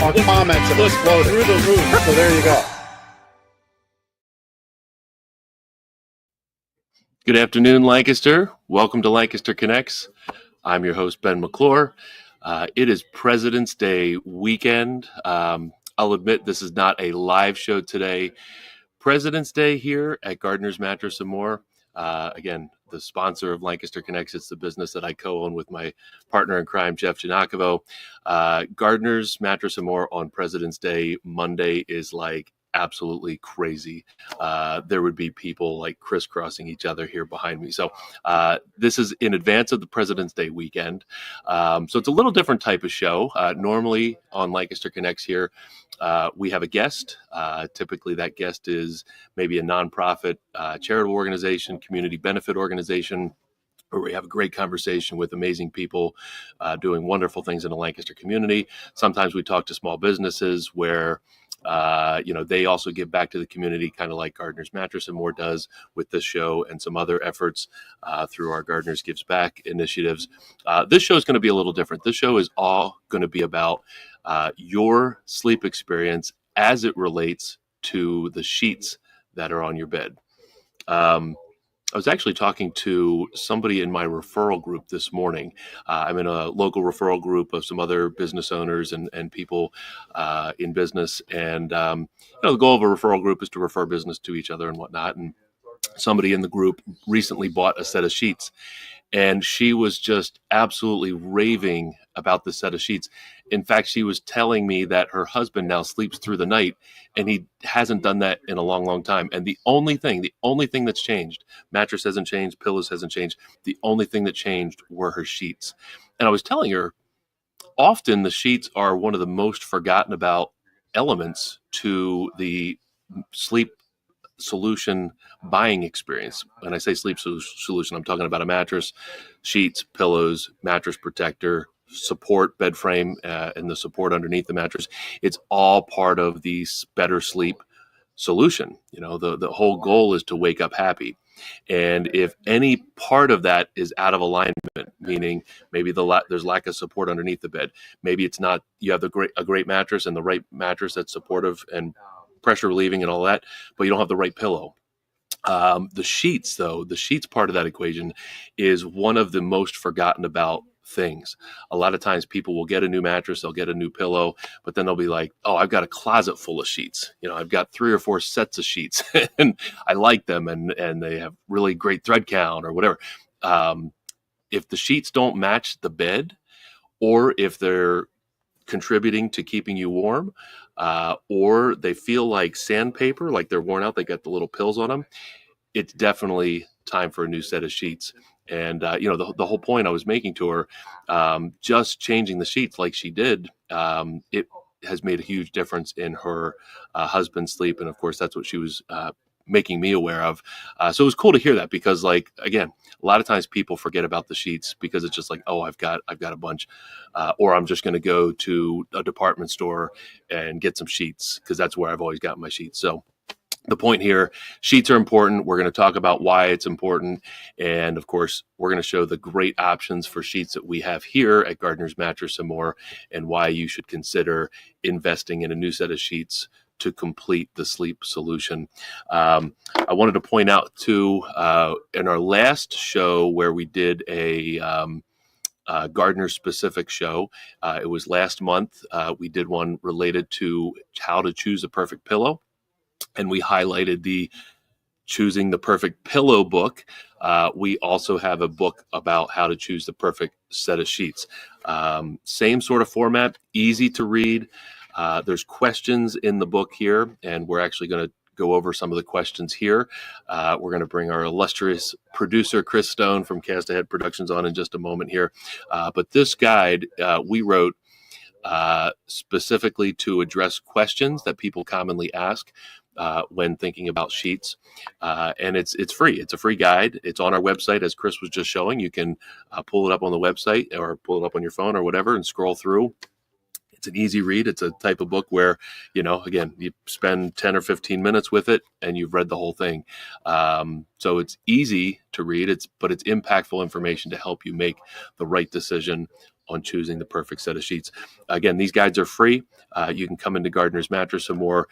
Our comments have exploded through the roof. So there you go. Good afternoon, Lancaster. Welcome to Lancaster Connects. I'm your host, Ben McClure. It is President's Day weekend. I'll admit this is not a live show today. President's Day here at Gardner's Mattress and More. Again, the sponsor of Lancaster Connects. It's the business that I co-own with my partner in crime, Jeff Giannakovo. Gardner's Mattress and More on President's Day Monday is like absolutely crazy. There would be people like crisscrossing each other here behind me. So this is in advance of the President's Day weekend. So it's a little different type of show. Normally on Lancaster Connects here, we have a guest. Typically that guest is maybe a nonprofit charitable organization, community benefit organization, where we have a great conversation with amazing people doing wonderful things in the Lancaster community. Sometimes we talk to small businesses where they also give back to the community, kind of like Gardner's Mattress and More does with this show and some other efforts through our Gardner's Gives Back initiatives. This show is going to be a little different. This show is all going to be about your sleep experience as it relates to the sheets that are on your bed. I was actually talking to somebody in my referral group this morning. I'm in a local referral group of some other business owners and people in business. And, the goal of a referral group is to refer business to each other and whatnot. And somebody in the group recently bought a set of sheets, and she was just absolutely raving about the set of sheets. In fact, she was telling me that her husband now sleeps through the night, and he hasn't done that in a long, long time. And the only thing that's changed, mattress hasn't changed, pillows hasn't changed. The only thing that changed were her sheets. And I was telling her, often the sheets are one of the most forgotten about elements to the sleep solution buying experience. When I say sleep solution, I'm talking about a mattress, sheets, pillows, mattress protector, support, bed frame, and the support underneath the mattress. It's all part of the better sleep solution. The whole goal is to wake up happy. And if any part of that is out of alignment, meaning maybe there's lack of support underneath the bed, maybe it's not, you have a great mattress and the right mattress that's supportive and pressure relieving and all that, but you don't have the right pillow. The sheets part of that equation is one of the most forgotten about things. A lot of times people will get a new mattress, they'll get a new pillow, but then they'll be like, oh, I've got a closet full of sheets. I've got 3 or 4 sets of sheets and I like them and they have really great thread count or whatever. If the sheets don't match the bed, or if they're contributing to keeping you warm, or they feel like sandpaper, like they're worn out, they got the little pills on them, it's definitely time for a new set of sheets. And, the whole point I was making to her, just changing the sheets like she did, it has made a huge difference in her husband's sleep. And of course, that's what she was making me aware of. So it was cool to hear that, because again, a lot of times people forget about the sheets because it's just like, oh, I've got a bunch, or I'm just going to go to a department store and get some sheets because that's where I've always gotten my sheets. So the point here, sheets are important. We're going to talk about why it's important. And of course, we're going to show the great options for sheets that we have here at Gardner's Mattress and More, and why you should consider investing in a new set of sheets to complete the sleep solution. I wanted to point out too, in our last show where we did a Gardner specific show, it was last month. We did one related to how to choose the perfect pillow. And we highlighted the Choosing the Perfect Pillow book. We also have a book about how to choose the perfect set of sheets. Same sort of format, easy to read. There's questions in the book here, and we're actually going to go over some of the questions here. We're going to bring our illustrious producer, Chris Stone from Cast Ahead Productions, on in just a moment here. But this guide we wrote specifically to address questions that people commonly ask when thinking about sheets. And it's free. It's a free guide. It's on our website, as Chris was just showing. You can pull it up on the website or pull it up on your phone or whatever and scroll through. It's an easy read. It's a type of book where, again, you spend 10 or 15 minutes with it and you've read the whole thing. So it's easy to read, but it's impactful information to help you make the right decision on choosing the perfect set of sheets. Again, these guides are free. You can come into Gardner's Mattress or more,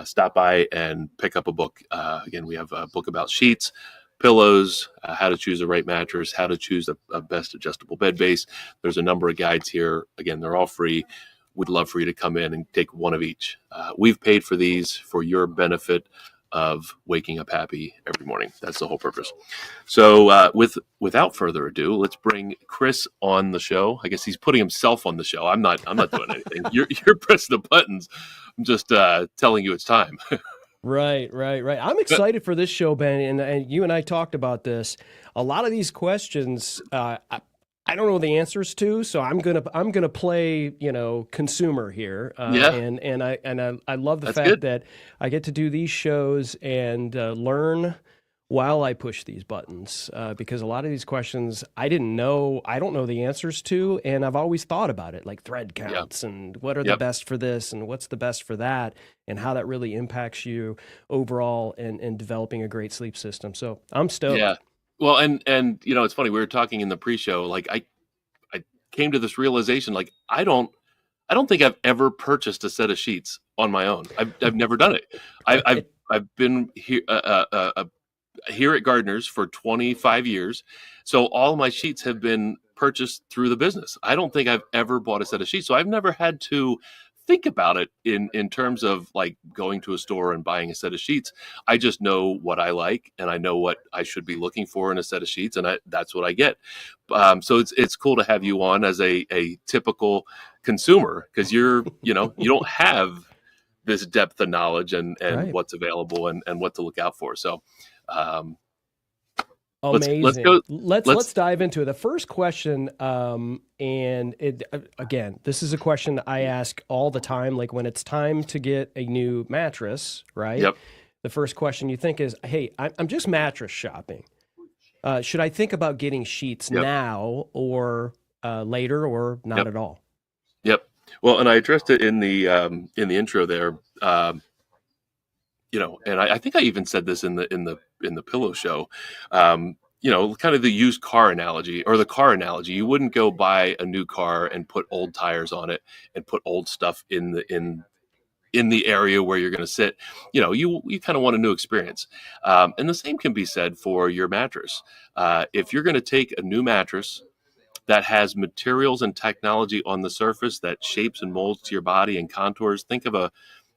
stop by and pick up a book. Again, we have a book about sheets, pillows, how to choose the right mattress, how to choose a best adjustable bed base. There's a number of guides here. Again, they're all free. We'd love for you to come in and take one of each. We've paid for these for your benefit of waking up happy every morning. That's the whole purpose. So without further ado, let's bring Chris on the show. I guess he's putting himself on the show. I'm not doing anything. You're pressing the buttons. I'm just telling you it's time. Right. I'm excited for this show, Ben, and you and I talked about this. A lot of these questions, I don't know the answers to, so I'm gonna play, consumer here. Yeah. And I love the That's fact good. that I get to do these shows and learn while I push these buttons, because a lot of these questions I don't know the answers to, and I've always thought about it, like thread counts and what are the best for this and what's the best for that, and how that really impacts you overall in developing a great sleep system. So I'm stoked. Yeah. Well, and it's funny. We were talking in the pre-show. Like I came to this realization. Like I don't think I've ever purchased a set of sheets on my own. I've never done it. I've been here here at Gardner's for 25 years, so all my sheets have been purchased through the business. I don't think I've ever bought a set of sheets, so I've never had to think about it in terms of like going to a store and buying a set of sheets. I just know what I like, and I know what I should be looking for in a set of sheets, and that's what I get. So it's cool to have you on as a typical consumer, because you don't have this depth of knowledge and Right. what's available and what to look out for. So Amazing. let's go. Let's dive into it. The first question, again, this is a question I ask all the time. Like when it's time to get a new mattress, right? Yep. The first question you think is, "Hey, I'm just mattress shopping. Should I think about getting sheets now or later, or not at all?" Yep. Well, and I addressed it in the intro there. And I think I even said this in the pillow show. Kind of the used car analogy or the car analogy. You wouldn't go buy a new car and put old tires on it and put old stuff in the area where you're going to sit. You kind of want a new experience. And the same can be said for your mattress. If you're going to take a new mattress that has materials and technology on the surface that shapes and molds to your body and contours, think of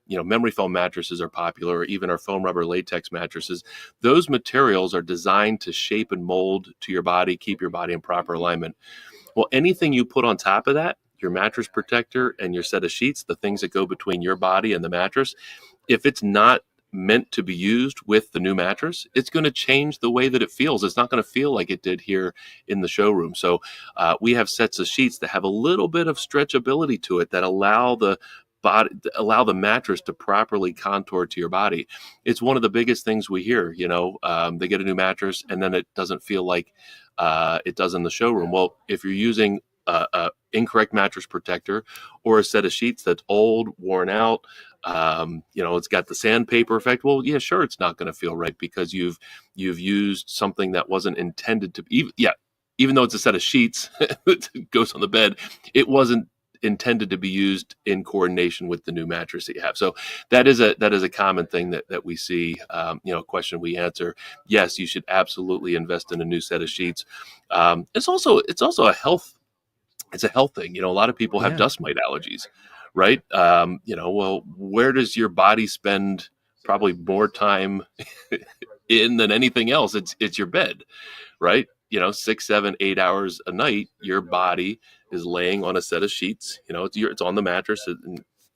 memory foam mattresses are popular, or even our foam rubber latex mattresses. Those materials are designed to shape and mold to your body, keep your body in proper alignment. Well, anything you put on top of that, your mattress protector and your set of sheets, the things that go between your body and the mattress, if it's not meant to be used with the new mattress, it's going to change the way that it feels. It's not going to feel like it did here in the showroom. So we have sets of sheets that have a little bit of stretchability to it that allow the mattress to properly contour to your body. It's one of the biggest things we hear. They get a new mattress and then it doesn't feel like it does in the showroom. Well, if you're using a incorrect mattress protector or a set of sheets that's old, worn out, it's got the sandpaper effect. Well, yeah, sure, it's not going to feel right because you've used something that wasn't intended to be. Even though it's a set of sheets that goes on the bed, it wasn't intended to be used in coordination with the new mattress that you have. So that is a common thing that we see. A question we answer. Yes, you should absolutely invest in a new set of sheets. It's also a health. It's a health thing. A lot of people have dust mite allergies, right? Well, where does your body spend probably more time in than anything else? It's your bed, right? 6, 7, 8 hours a night, your body is laying on a set of sheets. It's on the mattress. It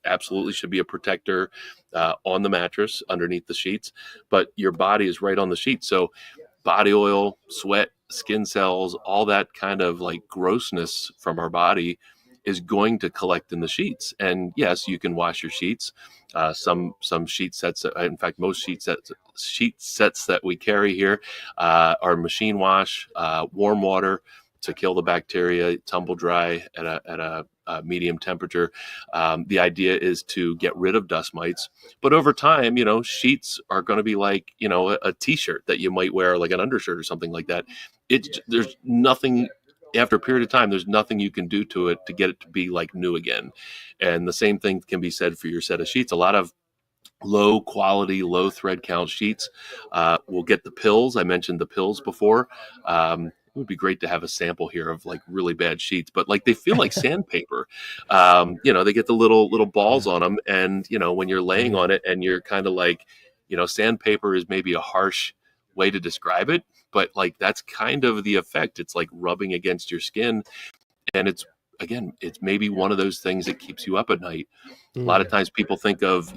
absolutely should be a protector on the mattress underneath the sheets, but your body is right on the sheet. So body oil, sweat, skin cells, all that kind of like grossness from our body is going to collect in the sheets. And yes, you can wash your sheets. Some sheet sets, in fact, most sheet sets that we carry here are machine wash, warm water to kill the bacteria, tumble dry at a medium temperature. The idea is to get rid of dust mites. But over time, sheets are going to be like, a t-shirt that you might wear, like an undershirt or something like that. There's nothing after a period of time, there's nothing you can do to it to get it to be like new again. And the same thing can be said for your set of sheets. A lot of low quality, low thread count sheets will get the pills. I mentioned the pills before. It would be great to have a sample here of like really bad sheets, but like they feel like sandpaper. They get the little balls on them, and when you're laying on it, and you're kind of like, sandpaper is maybe a harsh way to describe it, but like that's kind of the effect. It's like rubbing against your skin, and it's maybe one of those things that keeps you up at night. A lot of times people think of,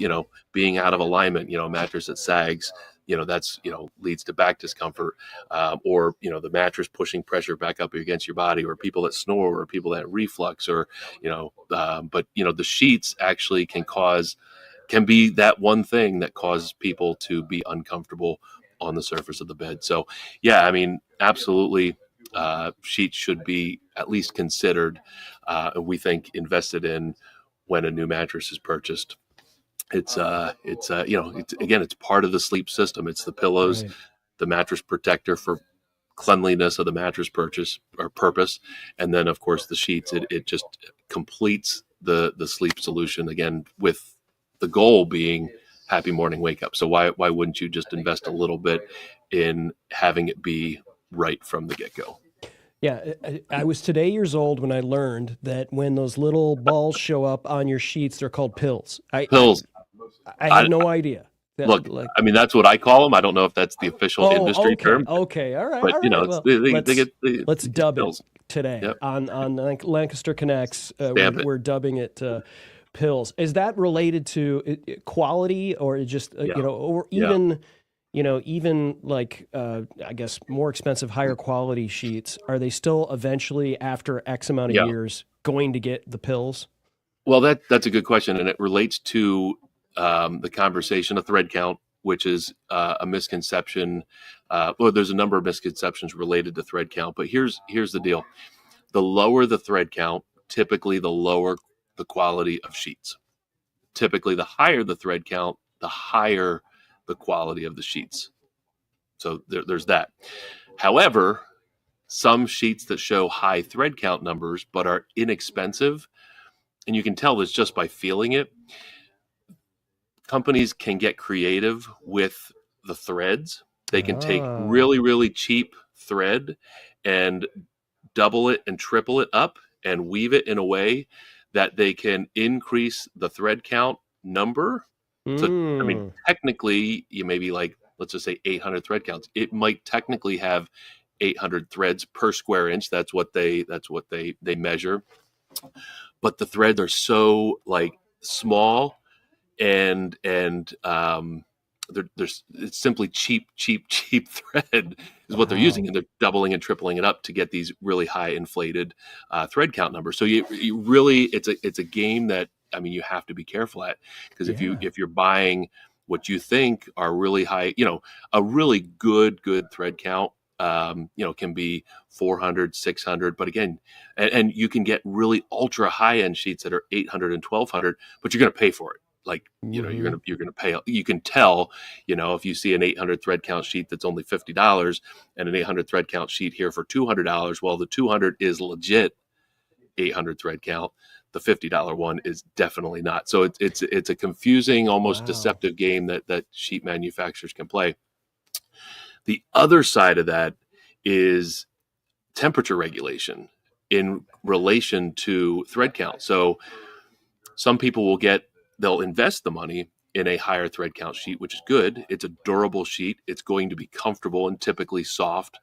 being out of alignment, a mattress that sags, that's, leads to back discomfort, or, the mattress pushing pressure back up against your body, or people that snore, or people that have reflux, or, but, the sheets actually can be that one thing that causes people to be uncomfortable on the surface of the bed. So, yeah, I mean, absolutely. Sheets should be at least considered, we think, invested in when a new mattress is purchased. It's part of the sleep system. It's the pillows, Right. the mattress protector for cleanliness of the mattress purchase or purpose, and then of course the sheets. It just completes the sleep solution, again, with the goal being happy morning wake up. So why wouldn't you just invest a little bit in having it be right from the get-go? Yeah, I was today years old when I learned that when those little balls show up on your sheets, they're called pills. Pills. I had no idea. Look, I mean, that's what I call them. I don't know if that's the official industry term. Okay, all right, but all right. It's, Well, they get the let's dub pills. it today. Yep. On Lancaster Connects. Stamp it. We're dubbing it pills. Is that related to quality, or just or even even like I guess more expensive, higher quality sheets? Are they still eventually, after X amount of years, going to get the pills? Well, that's a good question, and it relates to the conversation of thread count, which is a misconception. Well, there's a number of misconceptions related to thread count, but here's the deal: the lower the thread count, typically the lower the quality of sheets. Typically, the higher the thread count, the higher the quality of the sheets. So there's that. However, some sheets that show high thread count numbers but are inexpensive, and you can tell this just by feeling it, companies can get creative with the threads. They can take really, really cheap thread and double it and triple it up and weave it in a way that they can increase the thread count number. So, I mean, technically, you may be like, let's just say 800 thread counts. It might technically have 800 threads per square inch. That's what they measure. But the threads are so like small, and it's simply cheap thread is what they're using, and they're doubling and tripling it up to get these really high inflated thread count numbers. So you really, it's a game that, I mean, you have to be careful at, because if you're buying what you think are really high, a really good thread count, can be 400, 600, but again, and you can get really ultra high end sheets that are 800 and 1200, but you're going to pay for it. Like, you're going to pay. You can tell, if you see an 800 thread count sheet that's only $50 and an 800 thread count sheet here for $200. Well, the 200 is legit 800 thread count. The $50 one is definitely not. So it's a confusing, almost deceptive game that sheet manufacturers can play. The other side of that is temperature regulation in relation to thread count. So some people they'll invest the money in a higher thread count sheet, which is good. It's a durable sheet. It's going to be comfortable and typically soft.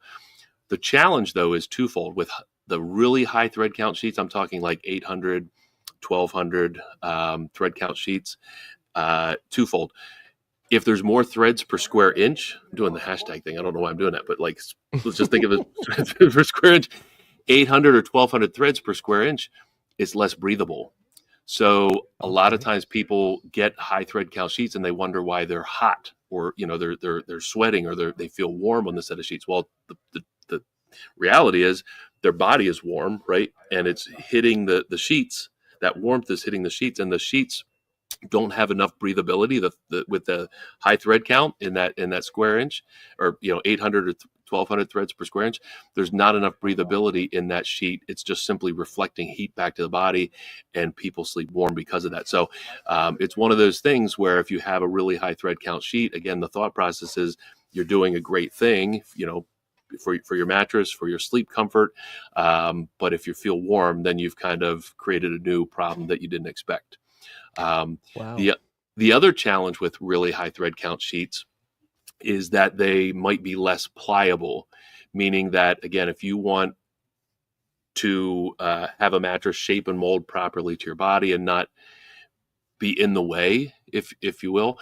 The challenge, though, is twofold. With the really high thread count sheets, I'm talking like 800, 1200 thread count sheets, twofold. If there's more threads per square inch, I'm doing the hashtag thing. I don't know why I'm doing that, but like, let's just think of it per square inch. 800 or 1200 threads per square inch is less breathable. So a lot of times people get high thread count sheets and they wonder why they're hot, or they're sweating, or they feel warm on the set of sheets. Well, the reality is their body is warm, right? And it's hitting the sheets. That warmth is hitting the sheets, and the sheets don't have enough breathability with the high thread count in that square inch, or 800 or 1,200 threads per square inch, there's not enough breathability in that sheet. It's just simply reflecting heat back to the body, and people sleep warm because of that. So it's one of those things where if you have a really high thread count sheet, again, the thought process is you're doing a great thing, for your mattress, for your sleep comfort. But if you feel warm, then you've kind of created a new problem that you didn't expect. Wow. The other challenge with really high thread count sheets is that they might be less pliable, meaning that, again, if you want to have a mattress shape and mold properly to your body and not be in the way, if you will,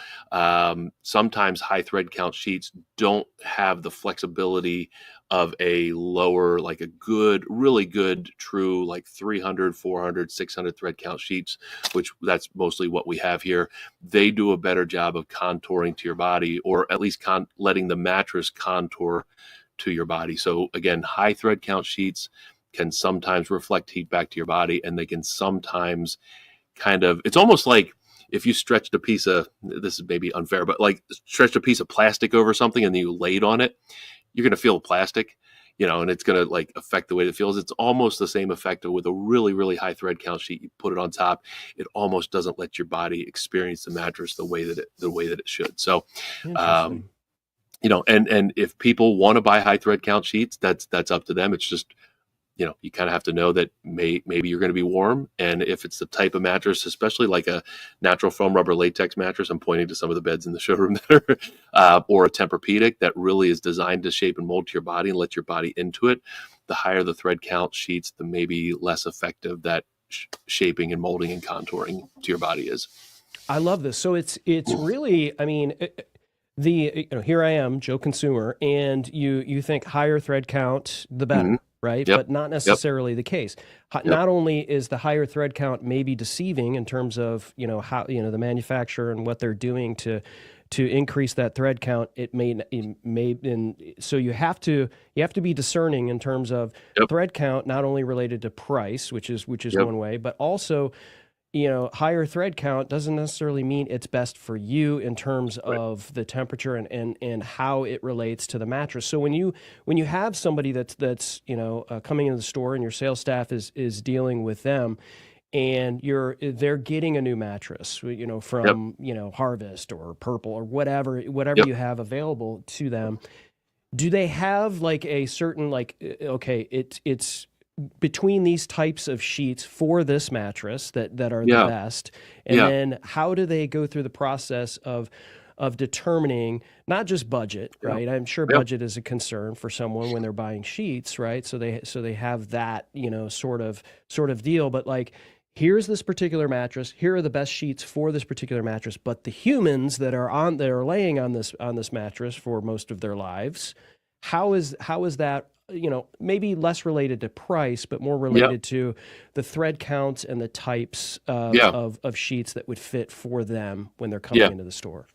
sometimes high thread count sheets don't have the flexibility of a lower, like a good, really good, true, like 300, 400, 600 thread count sheets, which that's mostly what we have here. They do a better job of contouring to your body, or at least letting the mattress contour to your body. So again, high thread count sheets can sometimes reflect heat back to your body, and they can sometimes it's almost like if you stretched a piece of, this is maybe unfair, but like stretched a piece of plastic over something and then you laid on it, you're going to feel the plastic, and it's going to like affect the way it feels. It's almost the same effect with a really, really high thread count sheet. You put it on top, it almost doesn't let your body experience the mattress the way that it should. So, and if people want to buy high thread count sheets, that's up to them. It's just, you kind of have to know that maybe you're going to be warm. And if it's the type of mattress, especially like a natural foam rubber latex mattress, I'm pointing to some of the beds in the showroom there, or a Tempur-Pedic that really is designed to shape and mold to your body and let your body into it, the higher the thread count sheets, the maybe less effective that shaping and molding and contouring to your body is. I love this. So it's really, I mean, here I am, Joe Consumer, and you think higher thread count, the better. Mm-hmm. Right? Yep. But not necessarily the case. Not only is the higher thread count maybe deceiving in terms of, how, the manufacturer and what they're doing to increase that thread count, so you have to be discerning in terms of thread count, not only related to price, which is one way, but also, higher thread count doesn't necessarily mean it's best for you in terms of the temperature and how it relates to the mattress. So when you have somebody that's coming into the store and your sales staff is dealing with them, and they're getting a new mattress, from Harvest or Purple or whatever you have available to them, do they have like a certain it's between these types of sheets for this mattress that are the best, and then how do they go through the process of determining not just budget, right? I'm sure budget is a concern for someone when they're buying sheets, right? So they have that sort of deal, but like, here's this particular mattress, here are the best sheets for this particular mattress, but the humans that are laying on this mattress for most of their lives, how is that? Maybe less related to price, but more related to the thread counts and the types of sheets that would fit for them when they're coming into the store.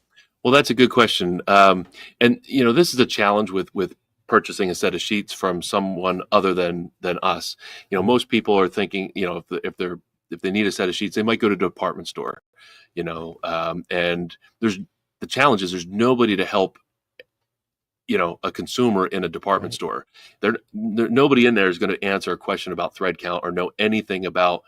Well, that's a good question. And this is a challenge with purchasing a set of sheets from someone other than us. Most people are thinking, if they need a set of sheets, they might go to a department store, and the challenge is there's nobody to help a consumer in a department store. Nobody in there is going to answer a question about thread count or know anything about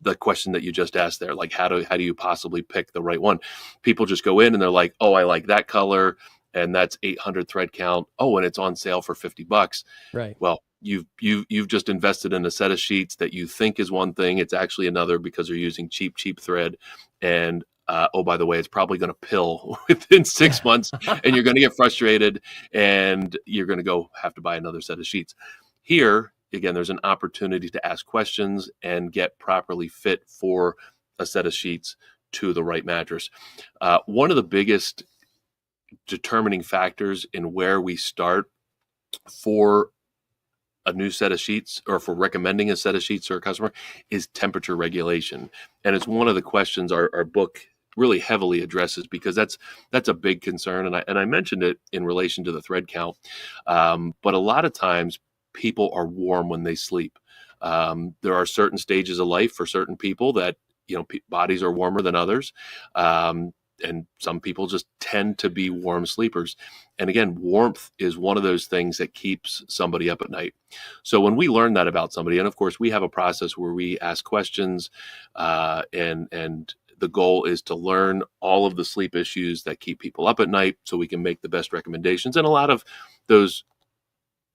the question that you just asked there. Like, how do you possibly pick the right one? People just go in and they're like, oh, I like that color, and that's 800 thread count. Oh, and it's on sale for $50. Right. Well, you've just invested in a set of sheets that you think is one thing. It's actually another because you're using cheap thread. And oh, by the way, it's probably going to pill within 6 months, and you're going to get frustrated, and you're going to have to buy another set of sheets. Here, again, there's an opportunity to ask questions and get properly fit for a set of sheets to the right mattress. One of the biggest determining factors in where we start for a new set of sheets, or for recommending a set of sheets to a customer, is temperature regulation. And it's one of the questions our book really heavily addresses, because that's a big concern. And I mentioned it in relation to the thread count. But a lot of times people are warm when they sleep. There are certain stages of life for certain people that, bodies are warmer than others. and some people just tend to be warm sleepers. And again, warmth is one of those things that keeps somebody up at night. So when we learn that about somebody, and of course we have a process where we ask questions, and the goal is to learn all of the sleep issues that keep people up at night so we can make the best recommendations. And a lot of those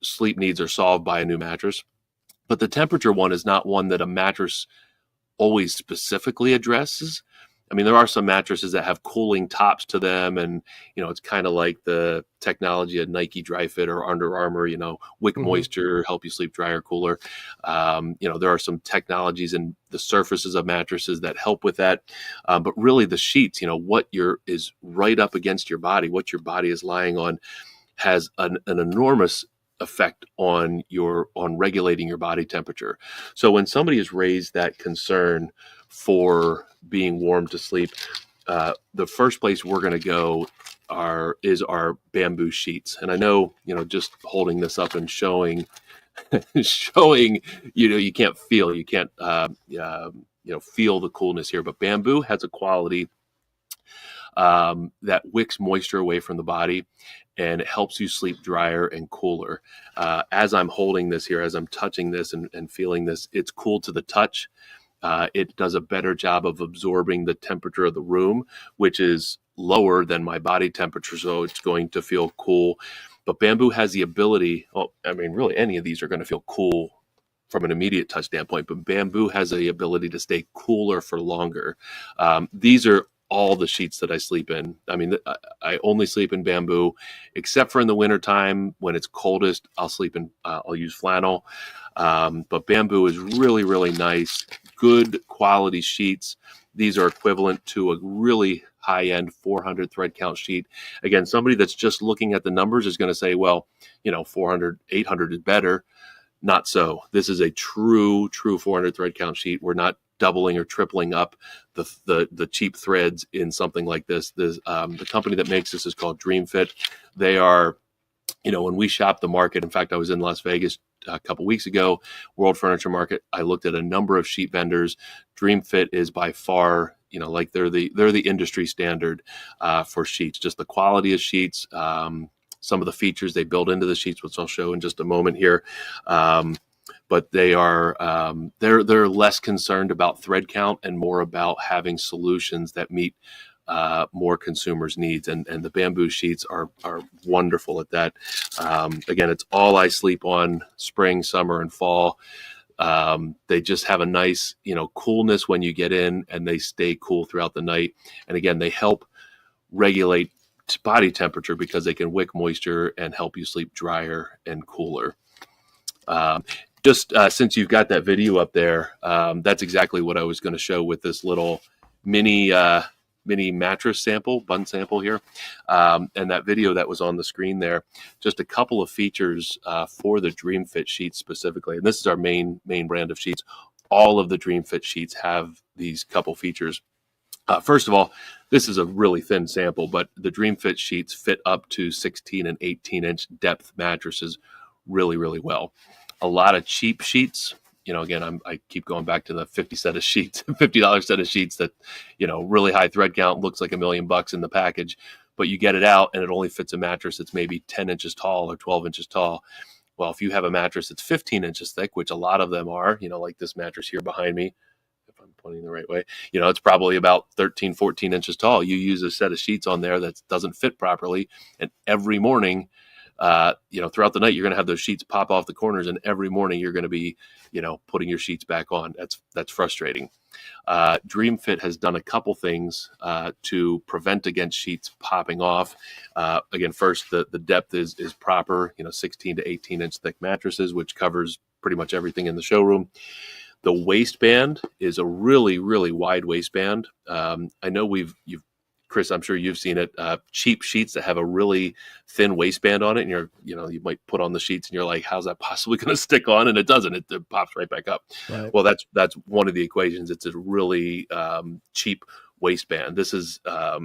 sleep needs are solved by a new mattress. But the temperature one is not one that a mattress always specifically addresses. I mean, there are some mattresses that have cooling tops to them, and it's kind of like the technology of Nike Dry Fit or Under Armour, wick moisture, help you sleep drier, cooler. There are some technologies in the surfaces of mattresses that help with that. But really the sheets, what is right up against your body, what your body is lying on, has an enormous effect on regulating your body temperature. So when somebody has raised that concern for being warm to sleep, the first place we're going to go is our bamboo sheets. And I know, just holding this up and showing, you can't feel the coolness here, but bamboo has a quality that wicks moisture away from the body, and it helps you sleep drier and cooler. As I'm holding this here, as I'm touching this and feeling this, it's cool to the touch. It does a better job of absorbing the temperature of the room, which is lower than my body temperature, so it's going to feel cool. But bamboo has the ability, really any of these are going to feel cool from an immediate touch standpoint, but bamboo has the ability to stay cooler for longer. These are all the sheets that I sleep in. I mean, I only sleep in bamboo, except for in the wintertime when it's coldest, I'll use flannel. But bamboo is really, really nice, good quality sheets. These are equivalent to a really high-end 400 thread count sheet. Again, somebody that's just looking at the numbers is going to say, well, 400, 800 is better. Not so. This is a true 400 thread count sheet. We're not doubling or tripling up the cheap threads in something like this. The company that makes this is called DreamFit. They are, when we shop the market, in fact, I was in Las Vegas a couple weeks ago, World Furniture Market. I looked at a number of sheet vendors. DreamFit is by far, they're the industry standard for sheets. Just the quality of sheets, some of the features they build into the sheets, which I'll show in just a moment here. But they are they're less concerned about thread count and more about having solutions that meet more consumers' needs. And the bamboo sheets are wonderful at that. Again, it's all I sleep on spring, summer, and fall. They just have a nice, coolness when you get in, and they stay cool throughout the night. And again, they help regulate body temperature because they can wick moisture and help you sleep drier and cooler. Since you've got that video up there, that's exactly what I was going to show with this little mini mattress sample, bun sample here. And that video that was on the screen there, just a couple of features for the DreamFit sheets specifically. And this is our main brand of sheets. All of the DreamFit sheets have these couple features. First of all, this is a really thin sample, but the DreamFit sheets fit up to 16 and 18-inch depth mattresses really, really well. A lot of cheap sheets, again, I keep going back to the $50 set of sheets, $50 set of sheets that, really high thread count, looks like $1 million in the package, but you get it out and it only fits a mattress that's maybe 10 inches tall or 12 inches tall. Well, if you have a mattress that's 15 inches thick, which a lot of them are, like this mattress here behind me, if I'm pointing the right way, it's probably about 13, 14 inches tall. You use a set of sheets on there that doesn't fit properly, and every morning, throughout the night, you're going to have those sheets pop off the corners, and every morning you're going to be, putting your sheets back on. That's frustrating. DreamFit has done a couple things to prevent against sheets popping off. Again, first, the depth is proper, 16 to 18 inch thick mattresses, which covers pretty much everything in the showroom. The waistband is a really, really wide waistband. I know Chris, I'm sure you've seen it, cheap sheets that have a really thin waistband on it, and you might put on the sheets and you're like, how's that possibly going to stick on? And it doesn't, it pops right back up. Right. Well, that's one of the equations. It's a really cheap waistband. This is, a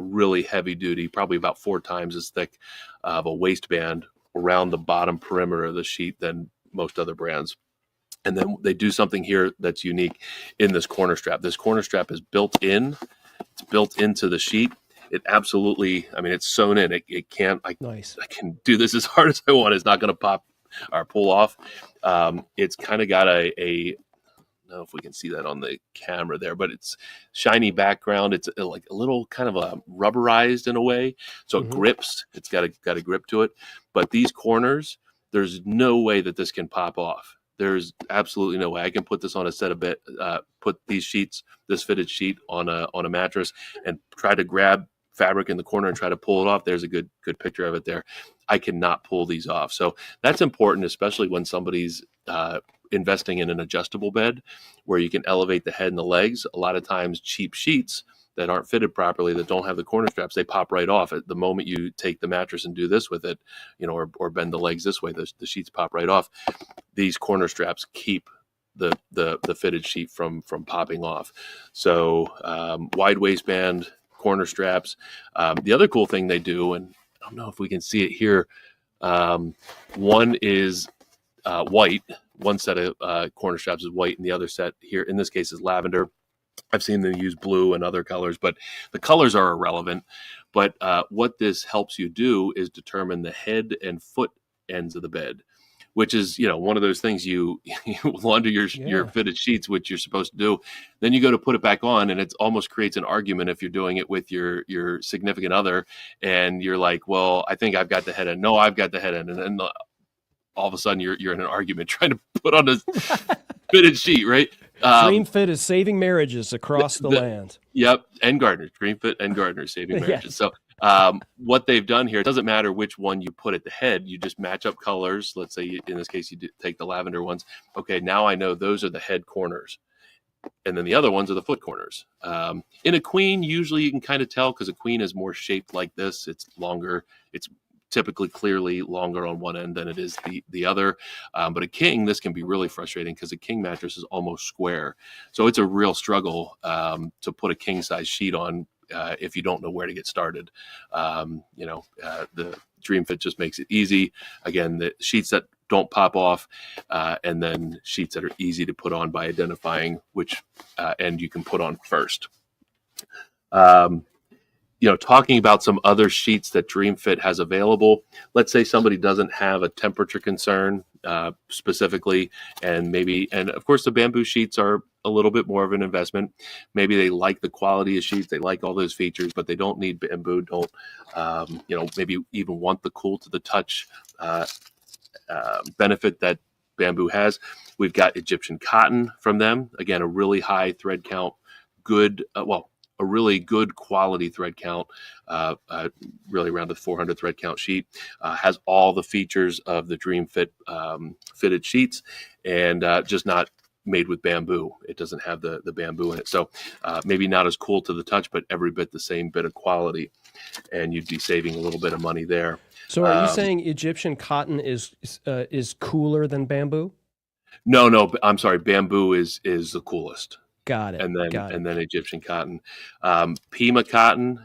really heavy duty, probably about 4 times as thick of a waistband around the bottom perimeter of the sheet than most other brands. And then they do something here that's unique in this corner strap. This corner strap is built in. It's it's built into the sheet. It absolutely, I mean, it's sewn in. It can't, Nice. I can do this as hard as I want. It's not going to pop or pull off. It's kind of got I don't know if we can see that on the camera there, but it's shiny background. It's like a little kind of rubberized in a way. So it grips. It's got a grip to it. But these corners, there's no way that this can pop off. There's absolutely no way. I can put this on a set of bed, put these sheets, this fitted sheet on a mattress, and try to grab fabric in the corner and try to pull it off. There's a good picture of it there. I cannot pull these off. So that's important, especially when somebody's investing in an adjustable bed where you can elevate the head and the legs. A lot of times cheap sheets that aren't fitted properly, that don't have the corner straps, they pop right off. At the moment you take the mattress and do this with it, or bend the legs this way, the sheets pop right off. These corner straps keep the fitted sheet from popping off. So wide waistband, corner straps. The other cool thing they do, and I don't know if we can see it here, one is white. One set of corner straps is white, and the other set here, in this case, is lavender. I've seen them use blue and other colors, but the colors are irrelevant. But what this helps you do is determine the head and foot ends of the bed, which is, one of those things you launder your fitted sheets, which you're supposed to do. Then you go to put it back on, and it almost creates an argument if you're doing it with your significant other, and you're like, well, I think I've got the head end. No, I've got the head end. And then all of a sudden you're in an argument trying to put on a fitted sheet, right? Dream Fit is saving marriages across the land. Yep, and Gardner. Dream Fit and Gardner saving marriages. Yes. So what they've done here, it doesn't matter which one you put at the head. You just match up colors. Let's say in this case you take the lavender ones. Okay, now I know those are the head corners, and then the other ones are the foot corners. In a queen, usually you can kind of tell because a queen is more shaped like this. It's longer. It's typically clearly longer on one end than it is the other. But a king, this can be really frustrating because a king mattress is almost square. So it's a real struggle to put a king size sheet on if you don't know where to get started. The Dream Fit just makes it easy. Again, the sheets that don't pop off, and then sheets that are easy to put on by identifying which end you can put on first. Talking about some other sheets that Dream Fit has available. Let's say somebody doesn't have a temperature concern specifically, and of course the bamboo sheets are a little bit more of an investment. Maybe they like the quality of sheets, they like all those features, but they don't need bamboo, maybe even want the cool to the touch benefit that bamboo has. We've got Egyptian cotton from them. Again, a really high thread count, a really good quality thread count, really around the 400 thread count sheet, has all the features of the Dream Fit fitted sheets, and just not made with bamboo. It doesn't have the bamboo in it. So maybe not as cool to the touch, but every bit the same bit of quality, and you'd be saving a little bit of money there. So are you saying Egyptian cotton is cooler than bamboo? No, I'm sorry. Bamboo is the coolest. Got it. And then Egyptian cotton. Pima cotton,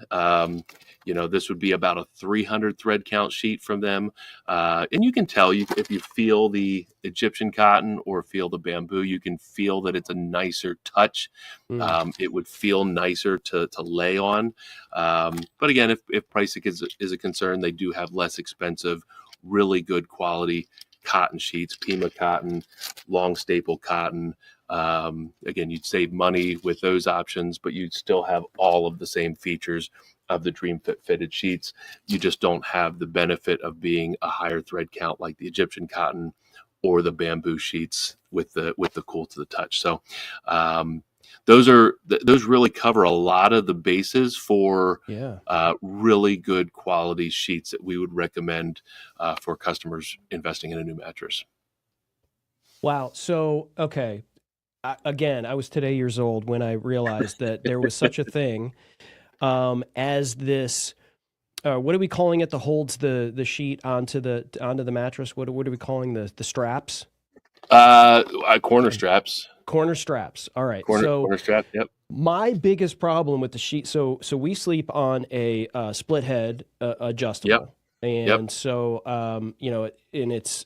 this would be about a 300 thread count sheet from them. And you can tell if you feel the Egyptian cotton or feel the bamboo, you can feel that it's a nicer touch. It would feel nicer to lay on. But again, if pricing is a concern, they do have less expensive, really good quality cotton sheets, Pima cotton, long staple cotton. Again, you'd save money with those options, but you'd still have all of the same features of the Dream Fit fitted sheets. You just don't have the benefit of being a higher thread count like the Egyptian cotton or the bamboo sheets with the cool to the touch. So those really cover a lot of the bases for really good quality sheets that we would recommend for customers investing in a new mattress. Wow. So, okay. Again, I was today years old when I realized that there was such a thing as this. What are we calling it? That holds the sheet onto the mattress. What are we calling the straps? Corner straps. Corner straps. All right. Corner strap. Yep. My biggest problem with the sheet. So we sleep on a split head adjustable. Yep. And so, and it's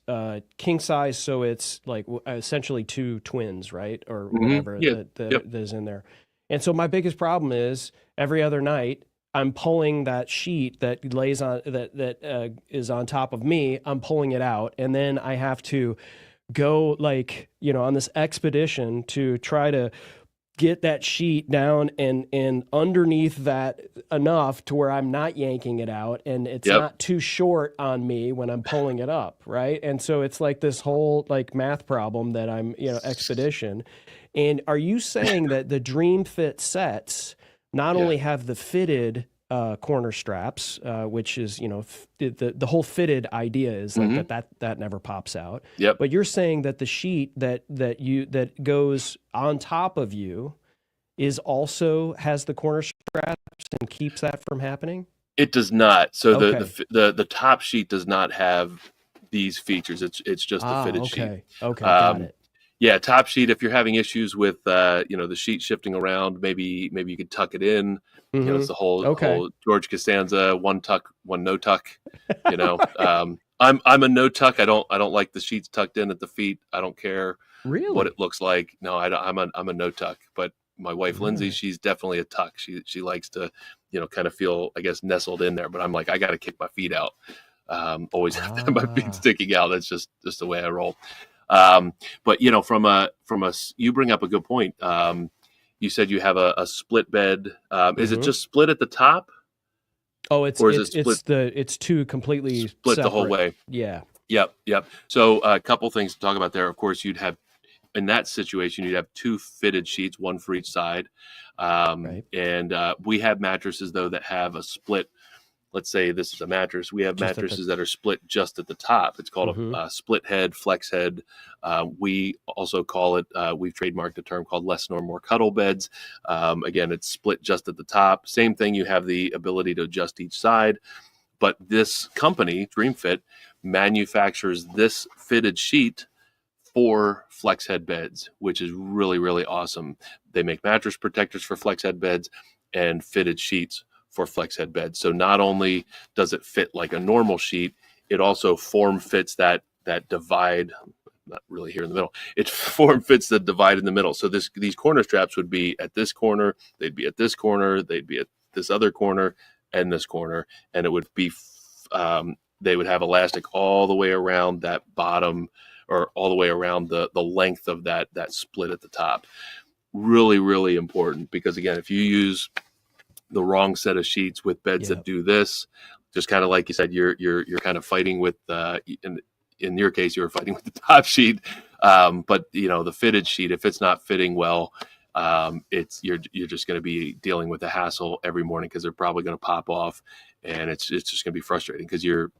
king size, so it's like essentially two twins, right? Or whatever that is in there. And so my biggest problem is every other night I'm pulling that sheet that lays on that is on top of me. I'm pulling it out, and then I have to go on this expedition to try to get that sheet down and underneath that enough to where I'm not yanking it out and it's not too short on me when I'm pulling it up, right? And so it's like this whole math problem that I'm, expedition. And are you saying that the Dream Fit sets not only have the fitted corner straps, which is, the whole fitted idea is like that never pops out. Yep. But you're saying that the sheet that goes on top of you has the corner straps and keeps that from happening? It does not. So Okay. the top sheet does not have these features. It's just a fitted sheet. Okay, got it. Yeah, top sheet. If you're having issues with the sheet shifting around, maybe you could tuck it in. It's the whole George Costanza, one tuck, one no tuck. I'm a no tuck. I don't like the sheets tucked in at the feet. I don't care what it looks like. No, I'm a no tuck. But my wife Lindsay, she's definitely a tuck. She likes to kind of feel, I guess, nestled in there. But I'm like, I got to kick my feet out. Always have to have my feet sticking out. That's just the way I roll. But you bring up a good point. You said you have a split bed. Is it just split at the top? Oh, it's two completely split separate. The whole way. Yeah. Yep. So a couple things to talk about there. Of course, you'd have in that situation, you'd have two fitted sheets, one for each side. Right. And we have mattresses though that have a split. Let's say this is a mattress. We have mattresses that are split just at the top. It's called a split head, flex head. We also call it, we've trademarked a term called less nor more cuddle beds. Again, it's split just at the top. Same thing, you have the ability to adjust each side. But this company, DreamFit, manufactures this fitted sheet for flex head beds, which is really, really awesome. They make mattress protectors for flex head beds and fitted sheets for flex head beds. So not only does it fit like a normal sheet, it also form fits that divide, not really here in the middle. It form fits the divide in the middle. So these corner straps would be at this corner, they'd be at this corner, they'd be at this other corner and this corner, and it would be they would have elastic all the way around that bottom or all the way around the length of that split at the top. Really, really important, because again, if you use the wrong set of sheets with beds that do this, just kind of like you said, you're kind of fighting with in your case, you were fighting with the top sheet. But the fitted sheet, if it's not fitting well, you're just going to be dealing with a hassle every morning, because they're probably going to pop off, and it's just going to be frustrating, because you're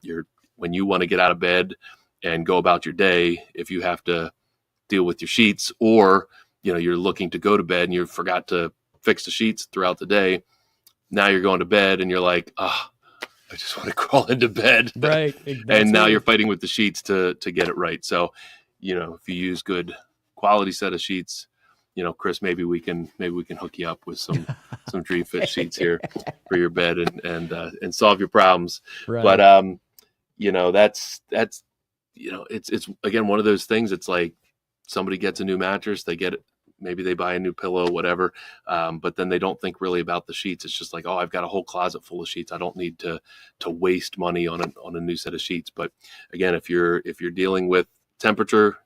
when you want to get out of bed and go about your day, if you have to deal with your sheets, or you're looking to go to bed and you forgot to fix the sheets throughout the day. Now you're going to bed and you're like, I just want to crawl into bed. Right. And now you're fighting with the sheets to get it right. So, if you use good quality set of sheets, Chris, maybe we can hook you up with some Dream Fit sheets here for your bed and solve your problems. Right. But that's it's again one of those things. It's like somebody gets a new mattress, they get it. Maybe they buy a new pillow, whatever, but then they don't think really about the sheets. It's just like, I've got a whole closet full of sheets. I don't need to waste money on a new set of sheets. But again, if you're dealing with temperature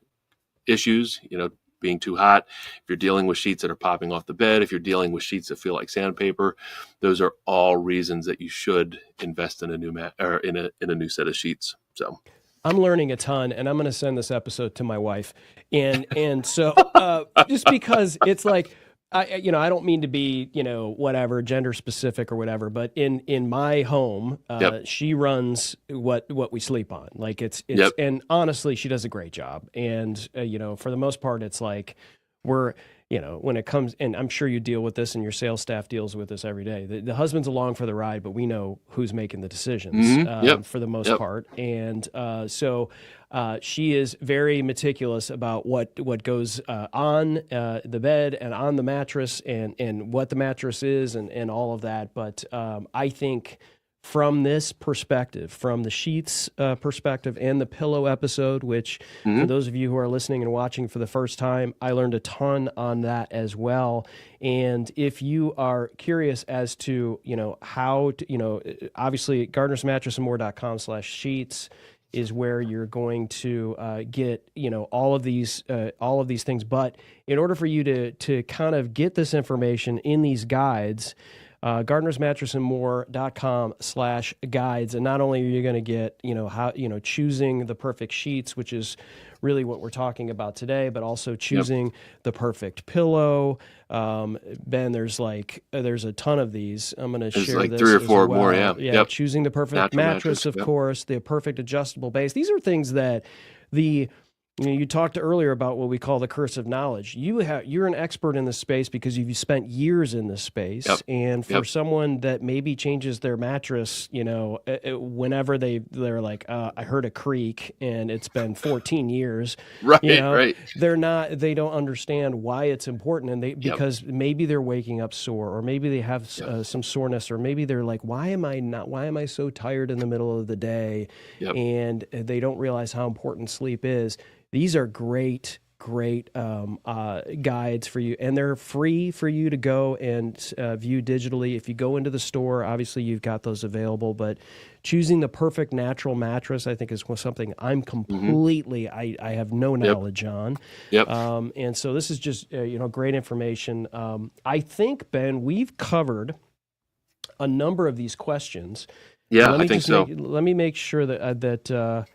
issues, being too hot, if you're dealing with sheets that are popping off the bed, if you're dealing with sheets that feel like sandpaper, those are all reasons that you should invest in a new in a new set of sheets. So. I'm learning a ton, and I'm going to send this episode to my wife. And so just because it's like, I don't mean to be, whatever, gender specific or whatever, but in my home, she runs what we sleep on. Like it's and honestly, she does a great job. And, for the most part, it's like we're, when it comes, and I'm sure you deal with this and your sales staff deals with this every day. The husband's along for the ride, but we know who's making the decisions for the most part. And so she is very meticulous about what goes on the bed and on the mattress and what the mattress is and all of that. But I think from this perspective, from the sheets perspective and the pillow episode, which for those of you who are listening and watching for the first time, I learned a ton on that as well. And if you are curious as to, how to, obviously gardnersmattressandmore.com/sheets is where you're going to get, all of these things. But in order for you to kind of get this information in these guides, gardnersmattressandmore.com/guides. And not only are you going to get, how, choosing the perfect sheets, which is really what we're talking about today, but also choosing the perfect pillow. Ben, there's a ton of these. I'm going to share like this 3 or 4 as well. more. Yeah. Yep. Choosing the perfect Natural mattress, of course, the perfect adjustable base. These are things that you talked earlier about what we call the curse of knowledge. You're an expert in this space because you've spent years in this space. Yep. And for someone that maybe changes their mattress, whenever they're like, I heard a creak and it's been 14 years, right. They don't understand why it's important. And because maybe they're waking up sore, or maybe they have some soreness, or maybe they're like, why am I so tired in the middle of the day? And they don't realize how important sleep is. These are great guides for you, and they're free for you to go and view digitally. If you go into the store, obviously you've got those available, but choosing the perfect natural mattress, I think, is something I'm completely, I have no knowledge on. And so this is just, great information. I think, Ben, we've covered a number of these questions. Yeah, I think so. Let me make sure that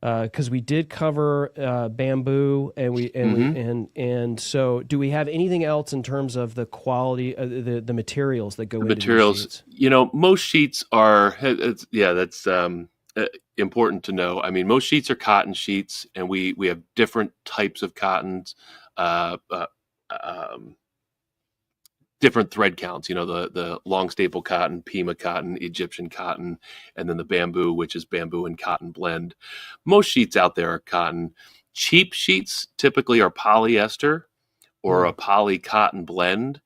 because we did cover bamboo, and so do we have anything else in terms of the quality, the materials that go into these sheets? Most sheets are. That's important to know. I mean, most sheets are cotton sheets, and we have different types of cottons. Different thread counts, the long staple cotton, Pima cotton, Egyptian cotton, and then the bamboo, which is bamboo and cotton blend. Most sheets out there are cotton. Cheap sheets typically are polyester or a poly cotton blend.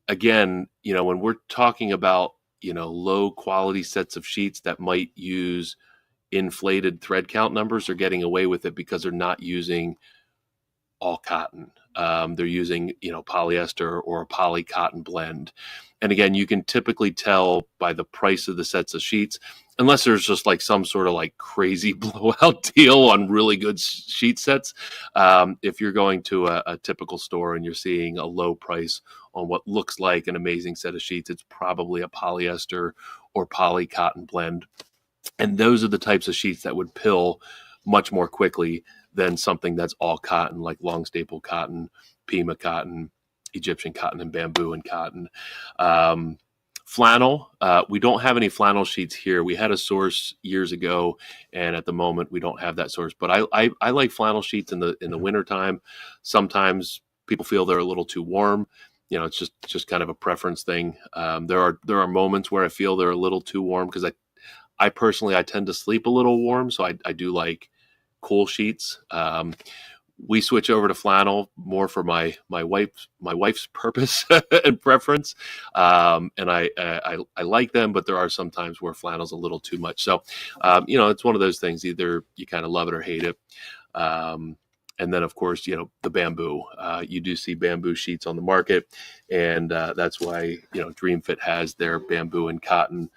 Again, when we're talking about, low quality sets of sheets that might use inflated thread count numbers, are getting away with it because they're not using all cotton. They're using, polyester or a poly cotton blend. And again, you can typically tell by the price of the sets of sheets, unless there's just like some sort of like crazy blowout deal on really good sheet sets. If you're going to a typical store and you're seeing a low price on what looks like an amazing set of sheets, it's probably a polyester or poly cotton blend. And those are the types of sheets that would pill much more quickly than something that's all cotton, like long staple cotton, Pima cotton, Egyptian cotton, and bamboo and cotton. Flannel, we don't have any flannel sheets here. We had a source years ago, and at the moment we don't have that source. But I like flannel sheets in the wintertime. Sometimes people feel they're a little too warm. It's just kind of a preference thing. There are moments where I feel they're a little too warm because I personally tend to sleep a little warm, so I do like cool sheets. We switch over to flannel more for my wife's purpose and preference. And I like them, but there are some times where flannel's a little too much. So, it's one of those things, either you kind of love it or hate it. And then of course, the bamboo, you do see bamboo sheets on the market, and that's why, DreamFit has their bamboo and cotton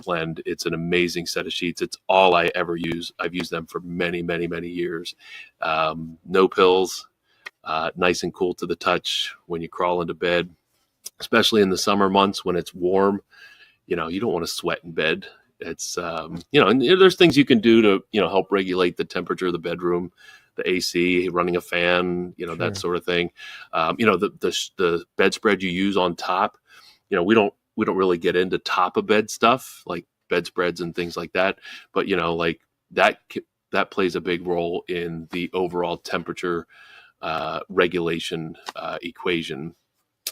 blend. It's an amazing set of sheets. It's all I ever use. I've used them for many, many, many years. No pills, nice and cool to the touch when you crawl into bed, especially in the summer months when it's warm. You don't want to sweat in bed. It's, and there's things you can do to, help regulate the temperature of the bedroom, the AC, running a fan, Sure. that sort of thing. The bedspread you use on top, we don't really get into top of bed stuff like bedspreads and things like that. But, like that plays a big role in the overall temperature regulation equation.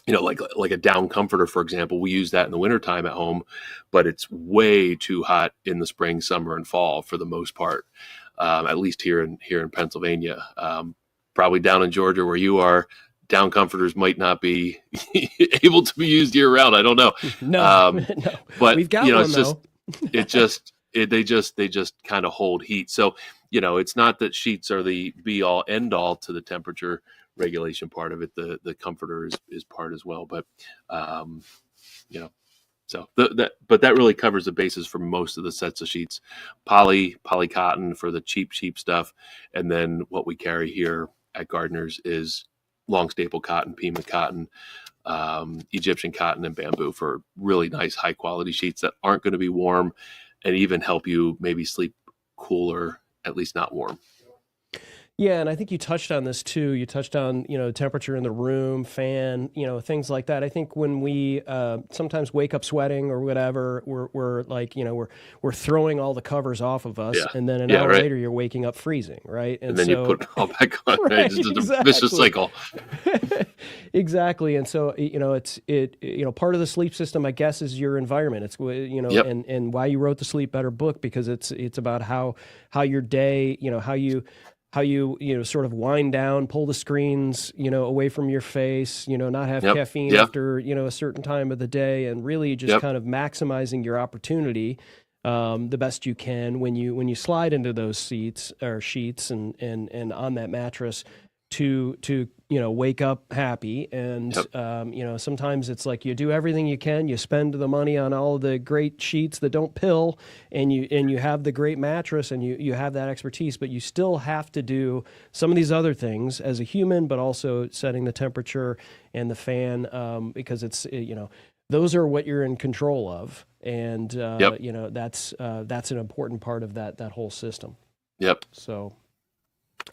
Like a down comforter, for example, we use that in the wintertime at home, but it's way too hot in the spring, summer, and fall for the most part, at least here in Pennsylvania. Probably down in Georgia where you are, down comforters might not be able to be used year round. I don't know. No, no. But We've got you know, one it's though. they just kind of hold heat. So, you know, it's not that sheets are the be all end all to the temperature regulation part of it. The comforter is part as well. But, you know, so but that really covers the basis for most of the sets of sheets. Poly cotton for the cheap stuff. And then what we carry here at Gardner's is long staple cotton, Pima cotton, Egyptian cotton, and bamboo for really nice high quality sheets that aren't going to be warm and even help you maybe sleep cooler, at least not warm. Yeah, and I think you touched on this too. You touched on, temperature in the room, fan, things like that. I think when we sometimes wake up sweating or whatever, we're like, we're throwing all the covers off of us, Yeah. and then an Yeah, hour right. later you're waking up freezing, right? And then you put it all back on. Right? Right, It's just a exactly. vicious cycle. Exactly. And so, part of the sleep system, I guess, is your environment. It's, Yep. and why you wrote the Sleep Better book, because it's about how your day, how you sort of wind down, pull the screens, away from your face, not have Yep. caffeine Yep. after, a certain time of the day, and really just Yep. kind of maximizing your opportunity the best you can when you slide into those seats or sheets and on that mattress to wake up happy. And Yep. sometimes it's like you do everything you can, you spend the money on all the great sheets that don't pill, and you have the great mattress, and you have that expertise, but you still have to do some of these other things as a human, but also setting the temperature and the fan, because it's those are what you're in control of, and Yep. that's an important part of that whole system. Yep. So,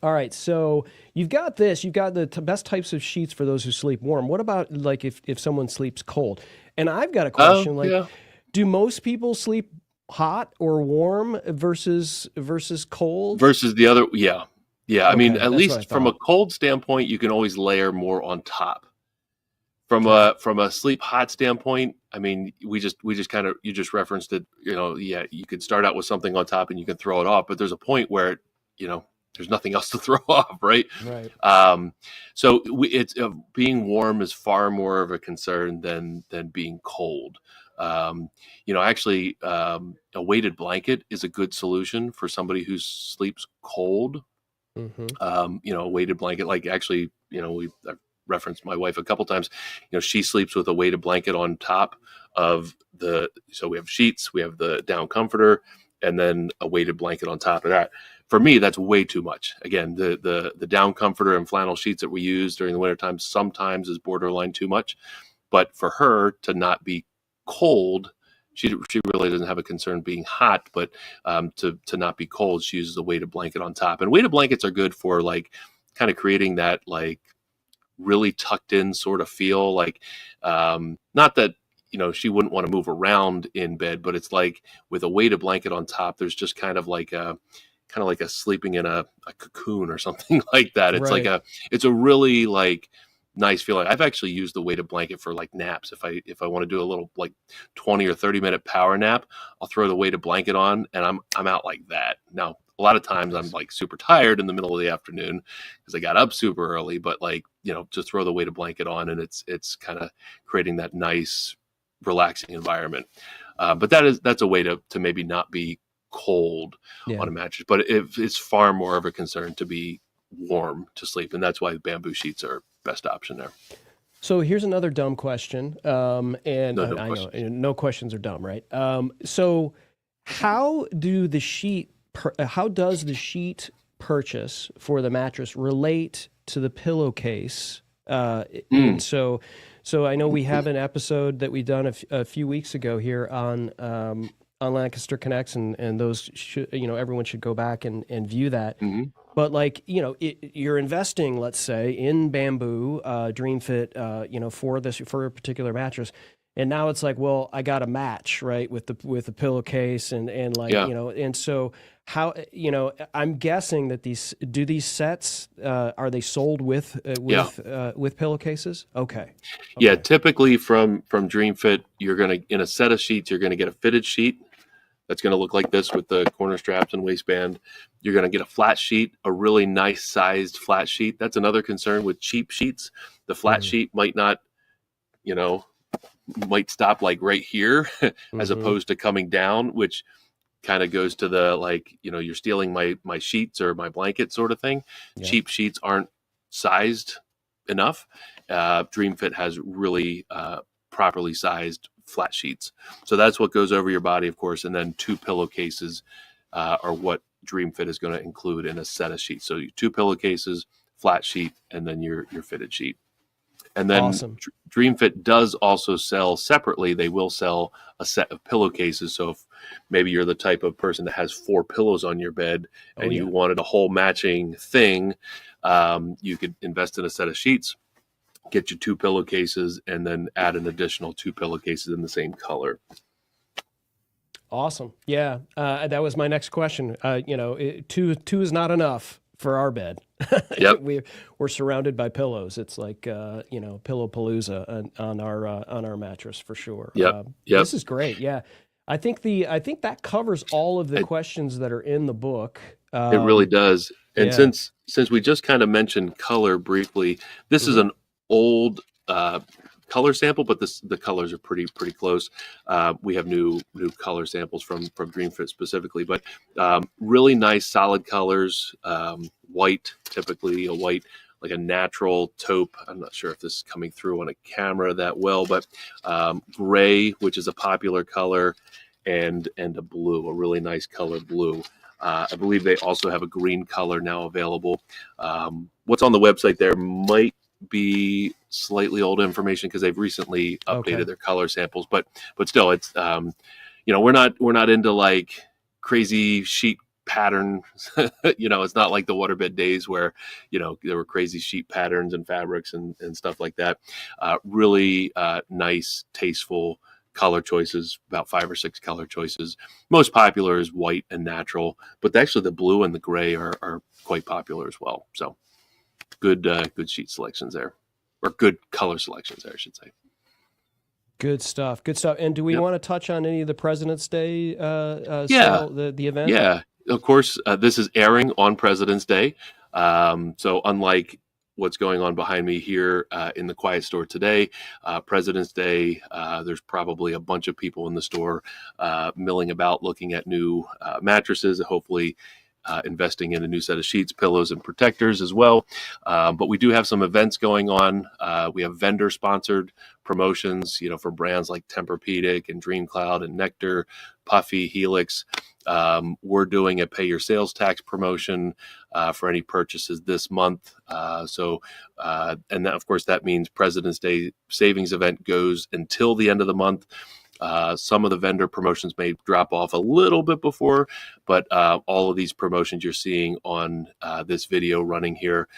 all right, so you've got the best types of sheets for those who sleep warm. What about like if someone sleeps cold? And I've got a question, like, yeah. do most people sleep hot or warm versus cold? Versus the other. Yeah. Yeah. I mean, Okay, at that's what I least from a thought. cold standpoint, you can always layer more on top. Okay. From a sleep hot standpoint, I mean, we just kind of, you just referenced it, yeah, you could start out with something on top and you can throw it off, but there's a point where, there's nothing else to throw off, right? Right. So it's being warm is far more of a concern than being cold. Actually, a weighted blanket is a good solution for somebody who sleeps cold. Mm-hmm. A weighted blanket, like actually, I've referenced my wife a couple times. She sleeps with a weighted blanket on top of so we have sheets, we have the down comforter, and then a weighted blanket on top of that. For me, that's way too much. Again, the down comforter and flannel sheets that we use during the wintertime sometimes is borderline too much. But for her to not be cold, she really doesn't have a concern being hot, but to not be cold, she uses a weighted blanket on top. And weighted blankets are good for like kind of creating that like really tucked in sort of feel, like not that she wouldn't want to move around in bed, but it's like with a weighted blanket on top, there's just kind of like a sleeping in a cocoon or something like that. It's Right. it's a really like nice feeling. I've actually used the weighted blanket for like naps. If I want to do a little like 20 or 30-minute power nap, I'll throw the weighted blanket on and I'm out like that. Now, a lot of times I'm like super tired in the middle of the afternoon because I got up super early, but like, just throw the weighted blanket on and it's kind of creating that nice, relaxing environment. But that's a way to maybe not be cold Yeah. on a mattress, but it's far more of a concern to be warm to sleep. And that's why bamboo sheets are best option there. So here's another dumb question, and No dumb I know questions. no questions are dumb, right? So how does the sheet purchase for the mattress relate to the pillowcase? And so I know we have an episode that we done a few weeks ago here on Lancaster Connects, and those everyone should go back and view that. Mm-hmm. But like, you're investing, let's say, in bamboo, Dream Fit, for a particular mattress. And now it's like, well, I got a match, right, with the pillowcase and like, Yeah. And so how, I'm guessing that these sets, are they sold with pillowcases? Okay. Yeah. Typically from Dream Fit, you're going to, in a set of sheets, you're going to get a fitted sheet. that's going to look like this with the corner straps and waistband. You're going to get a flat sheet, a really nice sized flat sheet. That's another concern with cheap sheets. The flat sheet might not, might stop like right here as opposed to coming down, which kind of goes to the, like, you're stealing my sheets or my blanket sort of thing. Yeah. Cheap sheets aren't sized enough. DreamFit has really properly sized flat sheets. So that's what goes over your body, of course. And then 2 pillowcases are what DreamFit is going to include in a set of sheets. So 2 pillowcases, flat sheet, and then your fitted sheet. And then awesome. DreamFit does also sell separately. They will sell a set of pillowcases. So if maybe you're the type of person that has 4 pillows on your bed and you wanted a whole matching thing, you could invest in a set of sheets, get you 2 pillowcases, and then add an additional 2 pillowcases in the same color. Awesome. Yeah. That was my next question. 2 is not enough for our bed. Yep. We're surrounded by pillows. It's like, pillow palooza on our mattress for sure. Yep. This is great. Yeah. I think that covers all of the questions that are in the book. It really does. And since we just kind of mentioned color briefly, this is an old color sample, but the colors are pretty close. We have new color samples from DreamFit specifically, but really nice solid colors. White, typically a white, like a natural taupe. I'm not sure if this is coming through on a camera that well, but gray, which is a popular color, and a blue, a really nice color blue. I believe they also have a green color now available. What's on the website there might be slightly old information because they've recently updated their color samples, but still, it's we're not into like crazy sheet pattern. It's not like the waterbed days where there were crazy sheet patterns and fabrics and stuff like that. Really nice, tasteful color choices, about 5 or 6 color choices. Most popular is white and natural, but actually the blue and the gray are quite popular as well. So good sheet selections there, or good color selections there, I should say. Good stuff. And do we want to touch on any of the President's Day sale, the event? Yeah, of course. This is airing on President's Day. So unlike what's going on behind me here in the Quiet Store today, President's Day, there's probably a bunch of people in the store milling about looking at new mattresses, hopefully investing in a new set of sheets, pillows, and protectors as well. But we do have some events going on. We have vendor-sponsored promotions, for brands like Tempur-Pedic and DreamCloud and Nectar, Puffy, Helix. We're doing a pay your sales tax promotion for any purchases this month. And that, of course, that means President's Day savings event goes until the end of the month. Some of the vendor promotions may drop off a little bit before, but all of these promotions you're seeing on this video running here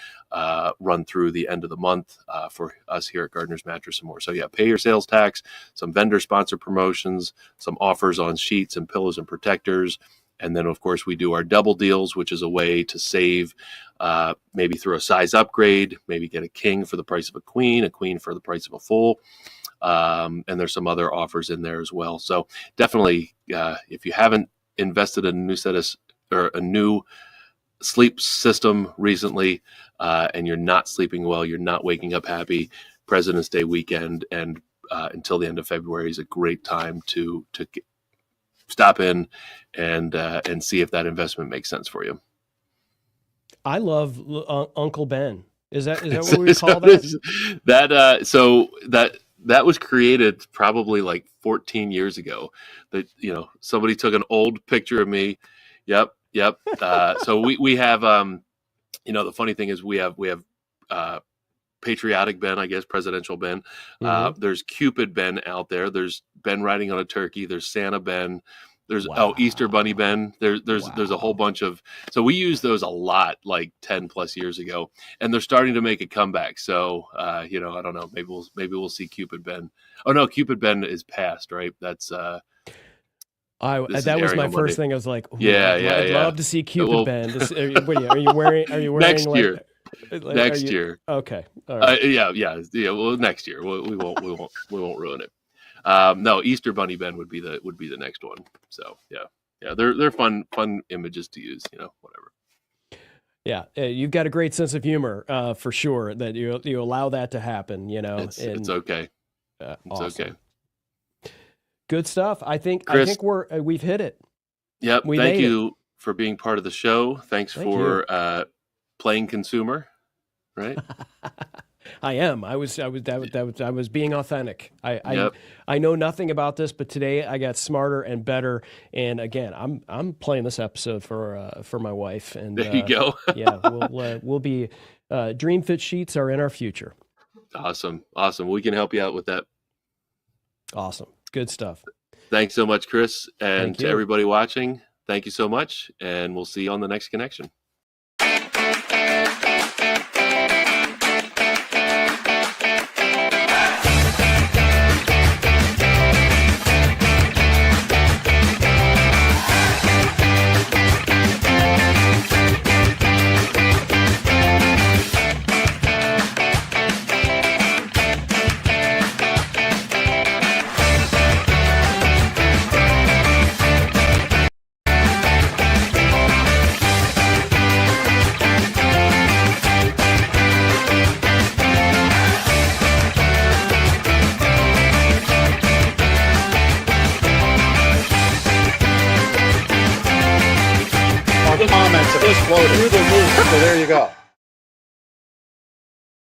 run through the end of the month for us here at Gardner's Mattress and More. So pay your sales tax, some vendor sponsored promotions, some offers on sheets and pillows and protectors. And then, of course, we do our double deals, which is a way to save maybe through a size upgrade, maybe get a king for the price of a queen for the price of a full. And there's some other offers in there as well. So definitely, if you haven't invested in a new set of or a new sleep system recently, and you're not sleeping well, you're not waking up happy, President's Day weekend and until the end of February is a great time to stop in and see if that investment makes sense for you. I love Uncle Ben. Is that what we call that? That was created probably like 14 years ago. That somebody took an old picture of me. Yep. So we have the funny thing is we have patriotic Ben, I guess, presidential Ben. There's Cupid Ben out there. There's Ben riding on a turkey. There's Santa Ben. There's Easter Bunny Ben. There's a whole bunch of, so we used those a lot like 10 plus years ago, and they're starting to make a comeback. So I don't know, maybe we'll see Cupid Ben. Oh no, Cupid Ben is past, right? That's that was my first thing. I was like, I'd love to see Cupid Ben. Are you wearing next year? Next year. Okay. All right. Yeah. Well, next year we won't ruin it. No, Easter Bunny Ben would be the next one. So yeah, they're fun images to use. Whatever. Yeah, you've got a great sense of humor for sure. That you allow that to happen. It's okay. It's awesome. okay. Good stuff. Chris, I think we've hit it. Yep. Thank you for being part of the show. Thanks for playing consumer. Right. I am. I was being authentic. I know nothing about this, but today I got smarter and better. And again, I'm playing this episode for my wife. And there you go. Yeah, we'll be Dream Fit sheets are in our future. Awesome. We can help you out with that. Awesome. Good stuff. Thanks so much, Chris, and to everybody watching. Thank you so much, and we'll see you on the next connection. Comments have exploded through the roof. So there you go.